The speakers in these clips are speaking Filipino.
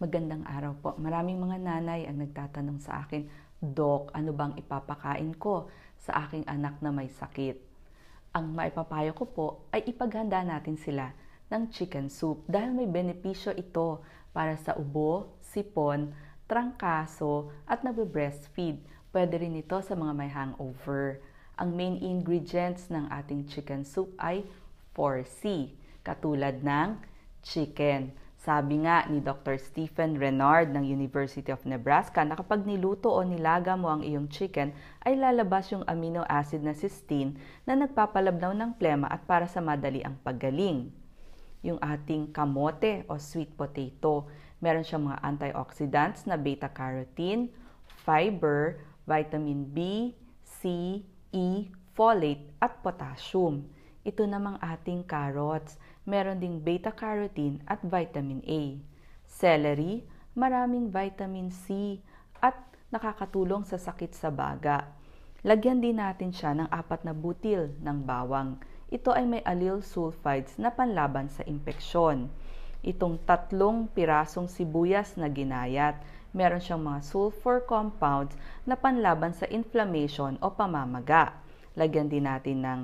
Magandang araw po. Maraming mga nanay ang nagtatanong sa akin, Dok, ano bang ipapakain ko sa aking anak na may sakit? Ang maipapayo ko po ay ipaghanda natin sila ng chicken soup dahil may benepisyo ito para sa ubo, sipon, trangkaso at nagbe-breastfeed. Pwede rin ito sa mga may hangover. Ang main ingredients ng ating chicken soup ay 4C, katulad ng chicken. Sabi nga ni Dr. Stephen Renard ng University of Nebraska na kapag niluto o nilaga mo ang iyong chicken, ay lalabas yung amino acid na cysteine na nagpapalabnaw ng plema at para sa madali ang paggaling. Yung ating kamote o sweet potato, meron siyang mga antioxidants na beta-carotene, fiber, vitamin B, C, E, folate at potassium. Ito namang ating carrots, meron ding beta-carotene at vitamin A. Celery, maraming vitamin C at nakakatulong sa sakit sa baga. Lagyan din natin siya ng 4 na butil ng bawang. Ito ay may allyl sulfides na panlaban sa impeksyon. Itong 3 pirasong sibuyas na ginayat, meron siyang mga sulfur compounds na panlaban sa inflammation o pamamaga. Lagyan din natin ng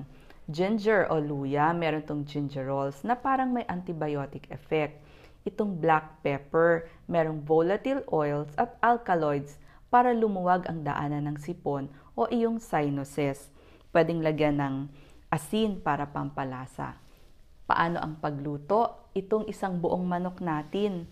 ginger o luya, meron itong gingerols na parang may antibiotic effect. Itong black pepper, merong volatile oils at alkaloids para lumuwag ang daanan ng sipon o iyong sinuses. Pwedeng lagyan ng asin para pampalasa. Paano ang pagluto? Itong isang buong manok natin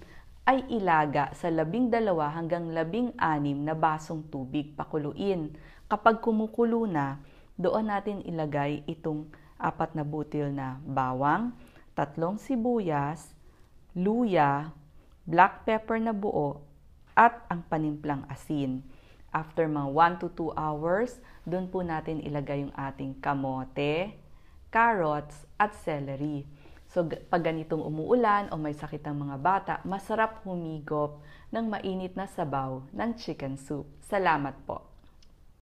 ay ilaga sa 12 hanggang 16 na basong tubig, pakuluin. Kapag kumukulo na, doon natin ilagay itong 4 na butil na bawang, 3 sibuyas, luya, black pepper na buo, at ang panimplang asin. After mga 1 to 2 hours, doon po natin ilagay yung ating kamote, carrots, at celery. So, pag ganitong umuulan o may sakit ang mga bata, masarap humigop ng mainit na sabaw ng chicken soup. Salamat po!